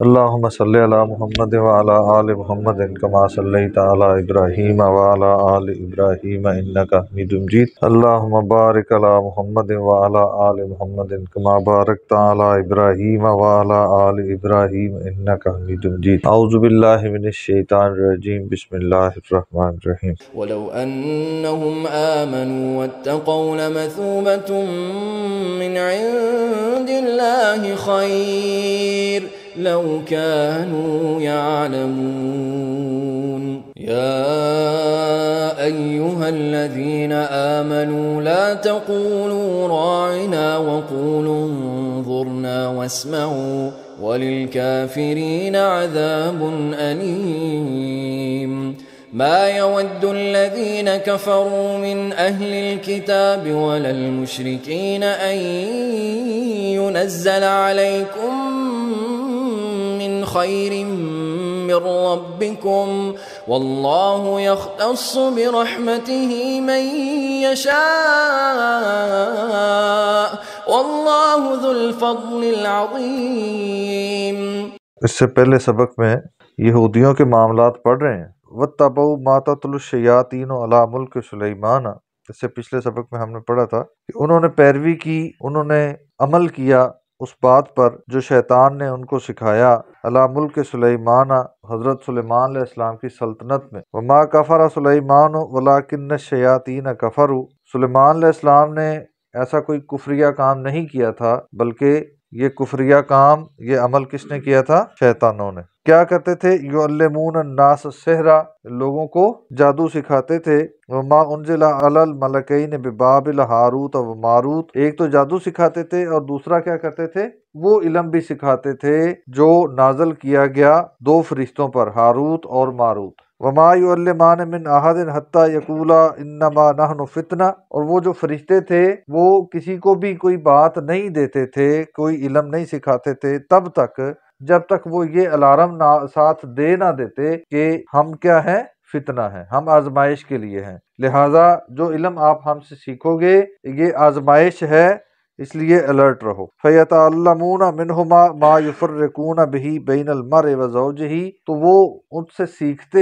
اللهم صل على محمد وعلى آل محمد كما صليت على إبراهيم وعلى آل إبراهيم إنك حميد مجيد. اللهم بارك على محمد وعلى آل محمد كما باركت على إبراهيم وعلى آل إبراهيم إنك حميد مجيد. أعوذ بالله من الشيطان الرجيم. بسم الله الرحمن الرحيم. ولو أنهم آمنوا واتقوا لمثوبة من عند الله خير لو كانوا يعلمون. يا أيها الذين آمنوا لا تقولوا راعنا وقولوا انظرنا واسمعوا وللكافرين عذاب أليم. ما يود الذين كفروا من أهل الكتاب ولا المشركين أن ينزل عليكم من خير من ربكم والله يختص برحمته من يشاء والله ذو الفضل العظيم. اس سے پہلے سبق میں یہودیوں کے معاملات پڑھ رہے ہیں. وَاتَّبَعُوا مَا تَتْلُو الشَّيَاطِينُ عَلَىٰ مُلْكِ سُلَيْمَانَ. اس سے پچھلے سبق میں ہم نے پڑھا تھا کہ انہوں نے پیروی کی، انہوں نے عمل کیا اس بات پر جو شیطان نے ان کو سکھایا عَلَىٰ مُلْكِ سُلَيْمَانَ، حضرت سلیمان علیہ السلام کی سلطنت میں. وَمَا كَفَرَ سُلَيْمَانُ وَلَٰكِنَّ الشَّيَاطِينَ كَفَرُوا. سلیمان علیہ السلام نے ایسا کوئی کفریہ کام نہیں کیا تھا، بلکہ یہ کفریہ کام، یہ عمل کس نے کیا تھا؟ شیطانوں نے. کیا کرتے تھے؟ یعلمون الناس السحر، لوگوں کو جادو سکھاتے تھے. وما انزل علی الملکین ببابل ہاروت و ماروت. ایک تو جادو سکھاتے تھے اور دوسرا کیا کرتے تھے؟ وہ علم بھی سکھاتے تھے جو نازل کیا گیا دو فرشتوں پر، ہاروت اور ماروت. وما یعلمان من احد حتی یقولا انما نحن فتنہ. اور وہ جو فرشتے تھے وہ کسی کو بھی کوئی بات نہیں دیتے تھے، کوئی علم نہیں سکھاتے تھے تب تک جب تک وہ یہ الارم ساتھ دے نہ دیتے کہ ہم کیا ہیں؟ فتنہ ہیں، ہم آزمائش کے لیے ہیں. لہٰذا جو علم آپ ہم سے سیکھو گے یہ آزمائش ہے، اس لیے الرٹ رہو. فَيَتَعَلَّمُونَ مِنْهُمَا مَا يُفَرِّقُونَ بِهِ بَيْنَ الْمَرْءِ وَزَوْجِهِ. تو وہ ان سے سیکھتے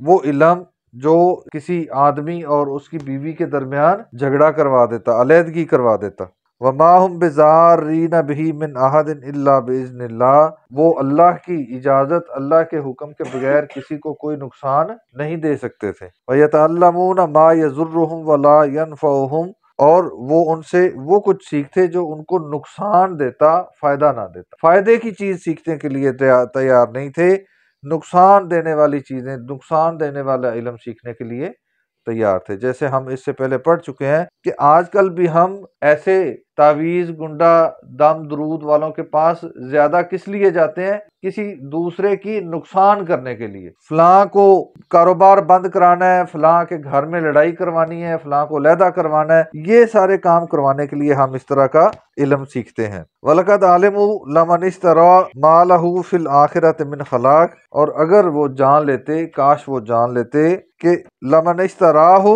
وہ علم جو کسی آدمی اور اس کی بیوی کے درمیان جھگڑا کروا دیتا، علیحدگی کروا دیتا. وَمَا هُمْ بِضَارِّينَ بِهِ مِنْ أَحَدٍ إِلَّا بِإِذْنِ اللَّهِ. وہ اللہ کی اجازت، اللہ کے حکم کے بغیر کسی کو کوئی نقصان نہیں دے سکتے تھے. وَيَتَعَلَّمُونَ مَا يَضُرُّهُمْ وَلَا يَنْفَعُهُمْ. اور وہ ان سے وہ کچھ سیکھتے جو ان کو نقصان دیتا، فائدہ نہ دیتا. فائدے کی چیز سیکھنے کے لیے تیار نہیں تھے، نقصان دینے والی چیزیں، نقصان دینے والا علم سیکھنے کے لیے تیار تھے. جیسے ہم اس سے پہلے پڑھ چکے ہیں کہ آج کل بھی ہم ایسے تعویذ، گنڈا، دم درود والوں کے پاس زیادہ کس لیے جاتے ہیں؟ کسی دوسرے کی نقصان کرنے کے لیے. فلاں کو کاروبار بند کرانا ہے، فلاں کے گھر میں لڑائی کروانی ہے، فلاں کو علیحدہ کروانا ہے، یہ سارے کام کروانے کے لیے ہم اس طرح کا علم سیکھتے ہیں. وَلَقَدْ عَلِمُوا لَمَنِ اشْتَرَىٰ مَا لَهُ فِي الْآخِرَةِ مِنْ خَلَاقٍ. اور اگر وہ جان لیتے، کاش وہ جان لیتے کہ لَمَنِ اشْتَرَاهُ،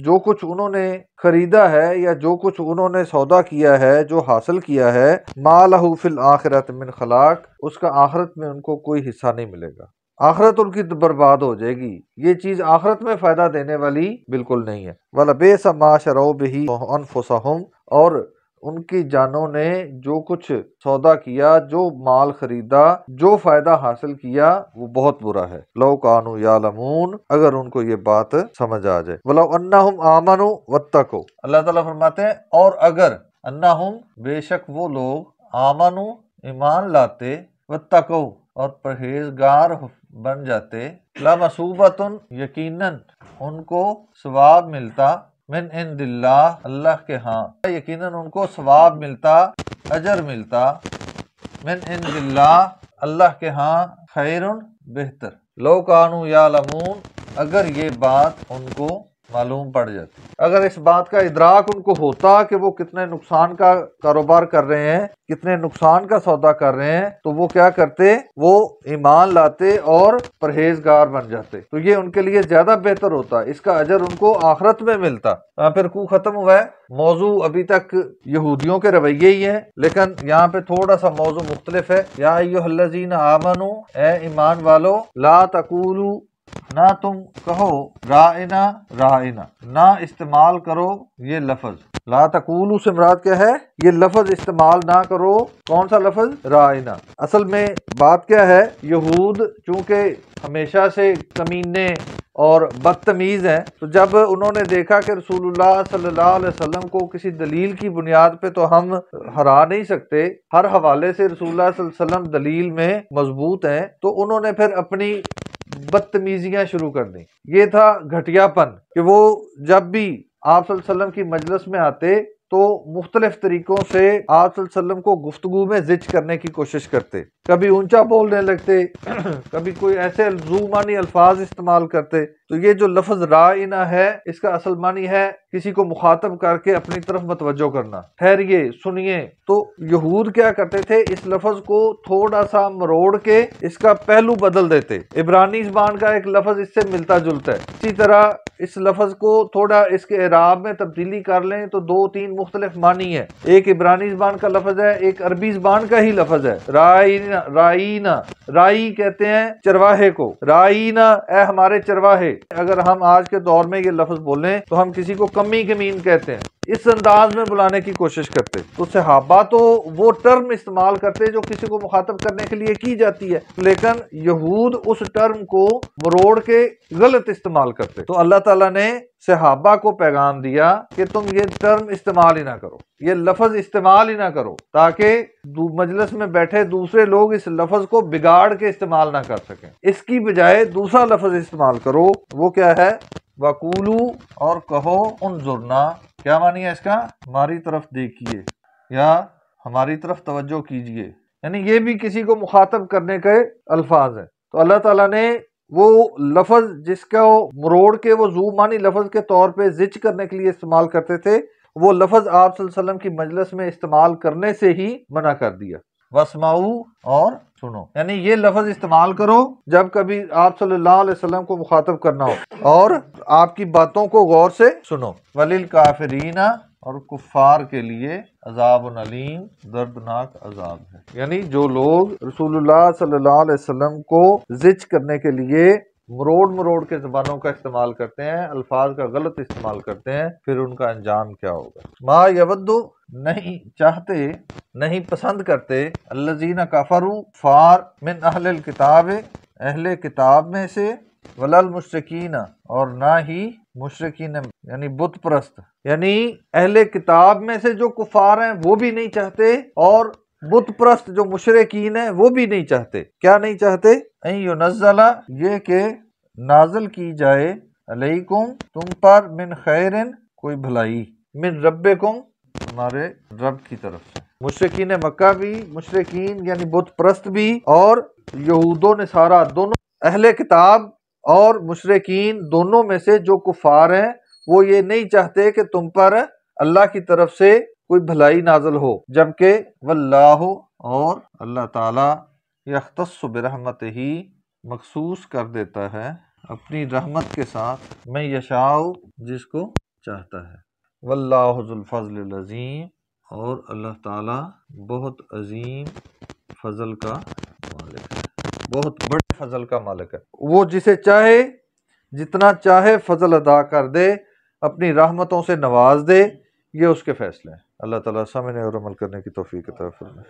جو کچھ انہوں نے خریدا ہے یا جو کچھ انہوں نے سودا کیا ہے، جو حاصل کیا ہے، مَا لَهُ فِي الْآخِرَةِ مِنْ خَلَاقٍ، اس کا آخرت میں ان کو کوئی حصہ نہیں ملے گا. آخرت ان کی برباد ہو جائے گی، یہ چیز آخرت میں فائدہ دینے والی بالکل نہیں ہے. وَلَبِئْسَ مَا شَرَوْا بِهِ أَنفُسَهُمْ. اور ان کی جانوں نے جو کچھ سودا کیا، جو مال خریدا، جو فائدہ حاصل کیا، وہ بہت برا ہے. لَوْ كَانُوا يَعْلَمُونَ، اگر ان کو یہ بات سمجھ آ جائے. وَلَوْ أَنَّهُمْ آمَنُوا وَاتَّقُوا. اللہ تعالیٰ فرماتے ہیں اور اگر انہم، بے شک وہ لوگ، آمنوا، ایمان لاتے، واتقوا، اور پرہیزگار بن جاتے، لَمَثُوبَةٌ، یقیناً ان کو ثواب ملتا، من عند اللہ، اللہ کے ہاں، یقیناً ان کو ثواب ملتا، اجر ملتا، من عند اللہ، اللہ کے ہاں، خیر، بہتر. لَوْ كَانُوا يَعْلَمُونَ، اگر یہ بات ان کو معلوم پڑ جاتی۔ اگر اس بات کا ادراک ان کو ہوتا کہ وہ کتنے نقصان کا کاروبار کر رہے ہیں، کتنے نقصان کا سودا کر رہے ہیں، تو وہ کیا کرتے؟ وہ ایمان لاتے اور پرہیزگار بن جاتے، تو یہ ان کے لیے زیادہ بہتر ہوتا، اس کا اجر ان کو آخرت میں ملتا۔ پھر کو ختم ہوا ہے۔ موضوع ابھی تک یہودیوں کے رویے ہی ہیں، لیکن یہاں پہ تھوڑا سا موضوع مختلف ہے۔ یا ایھا الذین آمنو، اے ایمان والو، لا تقولوا، نہ تم کہو رائنا رائنا، نہ استعمال کرو یہ لفظ۔ لا تقولوا سے مراد کیا ہے؟ یہ لفظ استعمال نہ کرو۔ کون سا لفظ؟ رائنا۔ اصل میں بات کیا ہے، یہود چونکہ ہمیشہ سے کمینے اور بدتمیز ہیں، تو جب انہوں نے دیکھا کہ رسول اللہ صلی اللہ علیہ وسلم کو کسی دلیل کی بنیاد پہ تو ہم ہرا نہیں سکتے، ہر حوالے سے رسول اللہ صلی اللہ علیہ وسلم دلیل میں مضبوط ہیں، تو انہوں نے پھر اپنی بدتمیزیاں شروع کر دیں۔ یہ تھا گھٹیا پن کہ وہ جب بھی آپ صلی اللہ علیہ وسلم کی مجلس میں آتے تو مختلف طریقوں سے آپ صلی اللہ علیہ وسلم کو گفتگو میں زج کرنے کی کوشش کرتے، کبھی اونچا بولنے لگتے، کبھی کوئی ایسے ذو معنی الفاظ استعمال کرتے۔ تو یہ جو لفظ رائنا ہے، اس کا اصل معنی ہے کسی کو مخاطب کر کے اپنی طرف متوجہ کرنا، ٹھہریے سنیے۔ تو یہود کیا کرتے تھے، اس لفظ کو تھوڑا سا مروڑ کے اس کا پہلو بدل دیتے۔ عبرانی زبان کا ایک لفظ اس سے ملتا جلتا ہے، اسی طرح اس لفظ کو تھوڑا اس کے اعراب میں تبدیلی کر لیں تو دو تین مختلف معنی ہے۔ ایک عبرانی زبان کا لفظ ہے، ایک عربی زبان کا ہی لفظ ہے۔ رائنا، رائنا، رائی کہتے ہیں چرواہے کو، رائنا اے ہمارے چرواہے۔ اگر ہم آج کے دور میں یہ لفظ بولیں تو ہم کسی کو کمی کمین کہتے ہیں، اس انداز میں بلانے کی کوشش کرتے۔ تو صحابہ تو وہ ٹرم استعمال کرتے جو کسی کو مخاطب کرنے کے لیے کی جاتی ہے، لیکن یہود اس ٹرم کو مروڑ کے غلط استعمال کرتے۔ تو اللہ تعالیٰ نے صحابہ کو پیغام دیا کہ تم یہ ٹرم استعمال ہی نہ کرو، یہ لفظ استعمال ہی نہ کرو، تاکہ مجلس میں بیٹھے دوسرے لوگ اس لفظ کو بگاڑ کے استعمال نہ کر سکیں۔ اس کی بجائے دوسرا لفظ استعمال کرو، وہ کیا ہے؟ وَقُولُوا، اور کہو انظرنا۔ کیا معنی ہے اس کا؟ ہماری طرف دیکھیے یا ہماری طرف توجہ کیجیے، یعنی یہ بھی کسی کو مخاطب کرنے کے الفاظ ہیں۔ تو اللہ تعالیٰ نے وہ لفظ جس کا مروڑ کے وہ ذو معنی لفظ کے طور پہ زج کرنے کے لیے استعمال کرتے تھے، وہ لفظ آپ صلی اللہ علیہ وسلم کی مجلس میں استعمال کرنے سے ہی منع کر دیا۔ وَاسْمَعُوا، اور سنو، یعنی یہ لفظ استعمال کرو جب کبھی آپ صلی اللہ علیہ وسلم کو مخاطب کرنا ہو، اور آپ کی باتوں کو غور سے سنو۔ وَلِلْكَافِرِينَ، اور کفار کے لیے عذاب علیم، دردناک عذاب ہے۔ یعنی جو لوگ رسول اللہ صلی اللہ علیہ وسلم کو زج کرنے کے لیے مروڑ کے زبانوں کا استعمال کرتے ہیں، الفاظ کا غلط استعمال کرتے ہیں، پھر ان کا انجام کیا ہوگا۔ ما یودو، نہیں چاہتے، نہیں پسند کرتے، الذین کفروا، کفار، من اہل الکتاب، اہل کتاب میں سے، ولا المشرکین، اور نہ ہی مشرکین یعنی بت پرست، یعنی اہل کتاب میں سے جو کفار ہیں وہ بھی نہیں چاہتے، اور بت پرست جو مشرکین ہیں وہ بھی نہیں چاہتے۔ کیا نہیں چاہتے؟ ان ینزل، یہ کہ نازل کی جائے، علیکم، تم پر، من خیرن، کوئی بھلائی، من ربکم، تمہارے رب کی طرف سے۔ مشرکین مکہ بھی، مشرکین یعنی بت پرست بھی، اور یہود و نصارہ دونوں، اہل کتاب اور مشرکین دونوں میں سے جو کفار ہیں وہ یہ نہیں چاہتے کہ تم پر اللہ کی طرف سے کوئی بھلائی نازل ہو، جبکہ واللہ، اور اللہ تعالیٰ، یختص برحمتہ، مخصوص کر دیتا ہے اپنی رحمت کے ساتھ، میں یشاء، جس کو چاہتا ہے۔ واللہ ذو الفضل العظیم، اور اللہ تعالیٰ بہت عظیم فضل کا مالک ہے، بہت بڑے فضل کا مالک ہے۔ وہ جسے چاہے جتنا چاہے فضل ادا کر دے، اپنی رحمتوں سے نواز دے، یہ اس کے فیصلے ہیں۔ اللہ تعالیٰ سمجھنے اور عمل کرنے کی توفیق عطا فرمائے۔